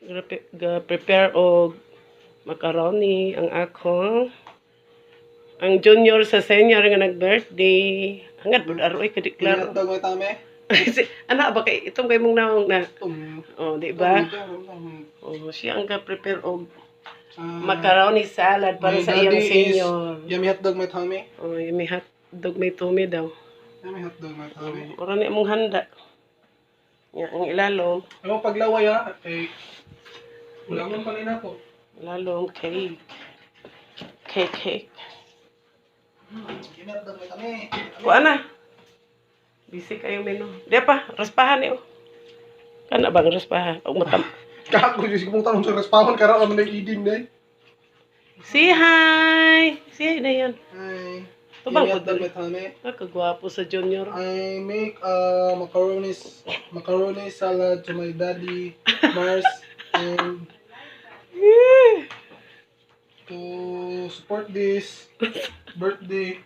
Ga-prepare og macaroni ang ako. Ang junior sa senior nga nag-birthday. Hangad po aroy kadeklar. Hotdog may tame. Ana ba kay itong kay mong naong na. Oh, di ba? Oh, Oh, siya ang ga-prepare og macaroni salad para sa iyang senior. Yummy hotdog may tame. Oh, may hotdog may tumi daw. Yummy hotdog may tame. Ora ni mong handa. Ya, ang ilalom. Ano paglaway ha? Eh, wala mong panina ko. Ilalom cake. Cake. Yummy hotdog may tame. Kuha na. Busy kayo menu. Di pa, raspahan niyo. Kana bang raspahan? O matam. Kako, Diyos ko mong tanong sa respawon, kara naman nag-iding na eh. Say hi! Say hi na yun. Hi. Tubang Yummy po hotdog doon. may tame. Kagwapo sa junior. I make macaroni salad to my daddy Mars, and to support this birthday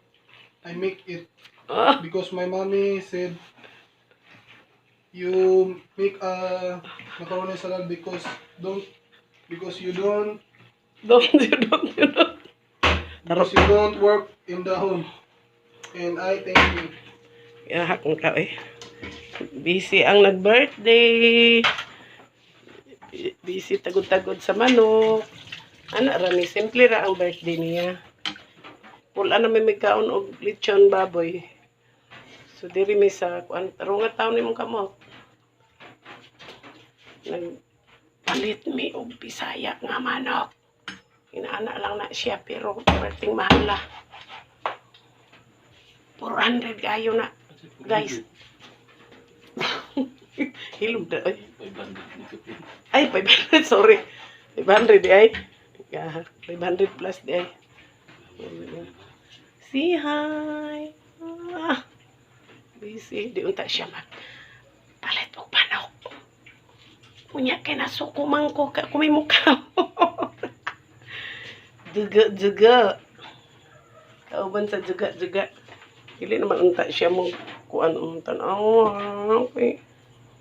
I make it Oh, because my mommy said you make a macaroni salad because you don't don't. because you don't work in the home, and I thank you. Yahak mo ka eh. Busy ang nag-birthday. Busy tagod-tagod sa manok. Ana rani, simple ra ang birthday niya. Pula na may kaon og lechon baboy. So diri mi sa kuan tarong nga taon nimong kamot. Nagpalit mi og Bisaya nga manok. Inaana lang na siya pero perting mahal la. 400 kayo na. Guys. Hilom na. Ay, 500. Sorry. 500 di ay. 500 plus di ay. Say hi. Busy. Di unta siya mag palit og panok. Kunya kay nasuko man ko may mukha. Juga. Kauban sa juga. Dili naman unta siya mo kuan tanaw. Okay.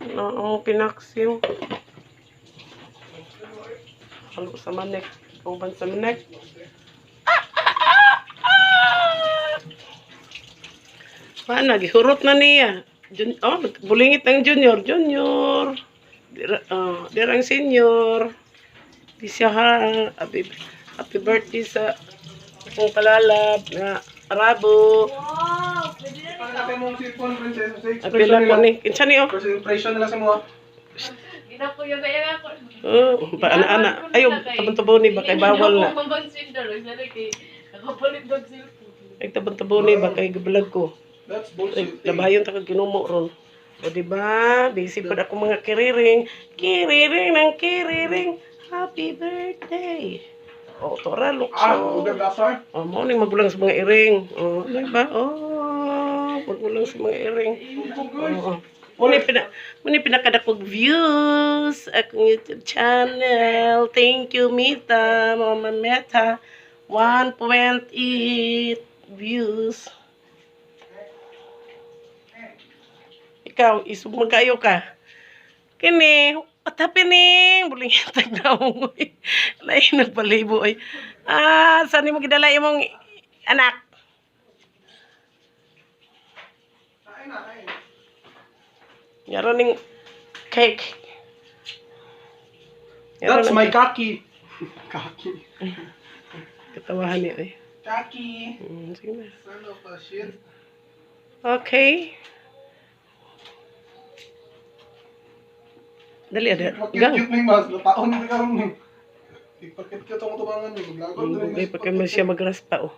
Ang pinaksim. Halo sa manek. Kauban sa manek. Paano? Gihurot na niya. Bulingit ang junior. Dirang senior. Di siya ha. Happy birthday sa akong kalalab na Arabo. Pagkatay mong cellphone, princess. Happy lang ko ni. Kinsa ni oh? First impression nila sa mga. Ginapo yung kaya ako. Oh, ana. Ayo, tabon-tabo ni ba kay bawal na. Ay tabon-tabo ni ba kay gabalag ko. That's Ay, bullshit. labayon ta kag ginumo ron. O di ba? Busy pa ako mga kiriring. Kiriring. Happy birthday. O, tora, lukso. Ugang gasar. O, mo ning magulang sa mga iring. O, di ba? O, magulang sa mga iring. O, muna pinakadakog views akong YouTube channel. Thank you, Mita. Mama Meta. 1.8 views. Ikaw, isumagayo ka. Kini, what happening? Buling tag na mo. Lain nagpalibo ay. Saan mo gidala imong anak? Yaro ning cake. That's my kaki. Kaki. Katawahan niya eh. Kaki. Sige na. Son of a shit. Okay. Dali ada. Gang. Cute ning mas. Taon ni karon ni. Ipakit ka tong tubangan ni. Maglagon Hindi pa kayo siya magraspa oh.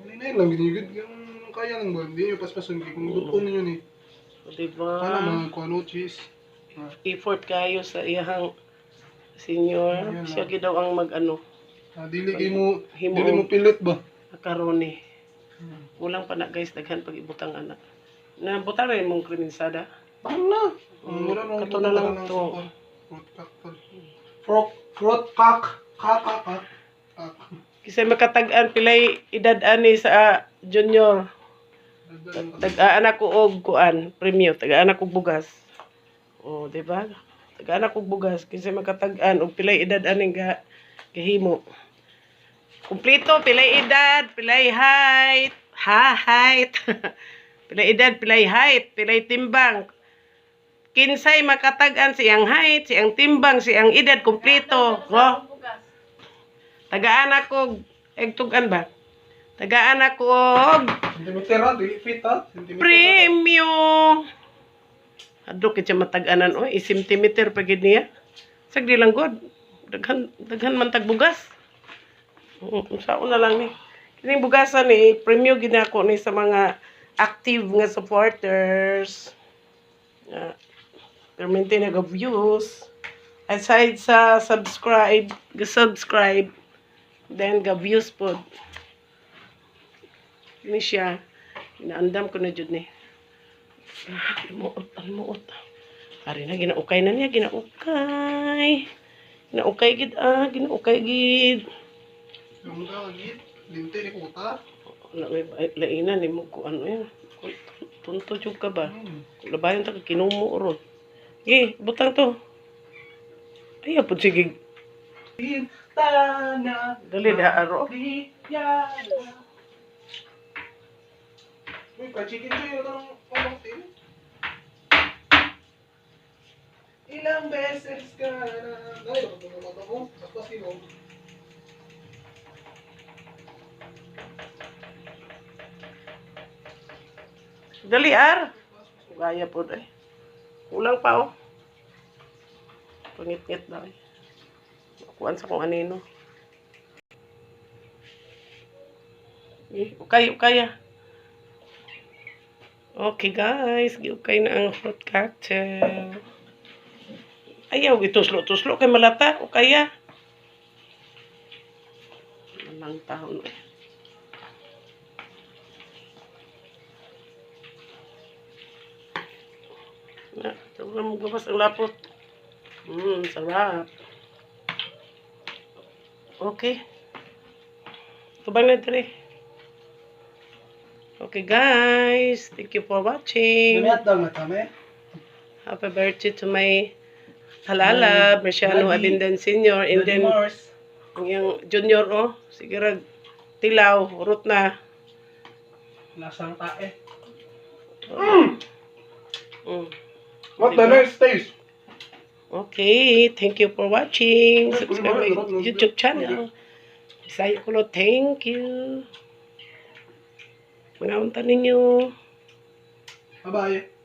Hindi lang ginigid yung kaya lang ba? Hindi yung paspason kung luto ninyo ni. Diba? Sana mga kuano cheese. Effort kayo sa iyang senior. Ayun Siya lang. gidaw ang mag-ano, Dili kay mo Himo. dili mo pilit ba? makaroni. Ulang pa na guys, daghan pag ibutang anak. Nabutang rin mong kreminsada. Ano? Mura nung Kato na lang to. Fruit cock. Kak. Kasi makatag-an pilay edad ani sa junior. Tag-aan ako og kuan, premium, tag-aan ako bugas. Oh, di ba? Tagaan ako bugas kasi makatag-an og pilay edad aning gahimo. Kumpleto, pilay edad, pilay height, height. Pilay edad, pilay height, pilay timbang. Kinsay makatag-an siyang height, siyang timbang, siyang edad, kumpleto. Oh, tagaan ako, tugan ba? Tagaan ako og Centimeter ha, dili feet ha. Centimeter. premium. Adto kitsa matag-anan oy, centimeter pa gid niya. Sagdi lang god. Daghan man tag bugas. Sao na lang ni. Kining bugasan ni premium gid ako ni sa mga active nga supporters. Permente na views. Aside sa subscribe, then views pod. Ini siya. Inaandam ko na jud ni. Almuot. Ari na ginaukay na niya, ginaukay. Ginaukay gid ginaukay gid. Yung gid, linte ni kuta. Wala may lainan ni mo ko ano yan. Tunto jud ka ba? Labayon ta ka kinumo ron. Butang to. Ayaw po sige. Tana. Dali da aro. Uy, pa-chicken to yun ang pamangkin. Ilang beses ka na. Dahil ako tumamata ko. Tapos sino? Dali ar. Gaya po ay. Kulang pa oh. Pangit-ngit na ay. Kuan sa kung anino. Ukay. Okay guys, giukay na ang fruit cocktail. Ayaw, ituslo-tuslo kay malata. Ukaya. Malang taon eh. Wala mo gawas ang lapot. Sarap. Okay. Tubang na dali. Okay guys, thank you for watching. Lumiat daw matame. Happy birthday to my halala, Marciano Abindan Senior, and then yung junior siguro tilaw, urot na. Lasang tae. What Diba? the next stage? Okay, thank you for watching. Subscribe my YouTube channel. Bisaya ko lo, thank you. Mga unta ninyo. Bye-bye.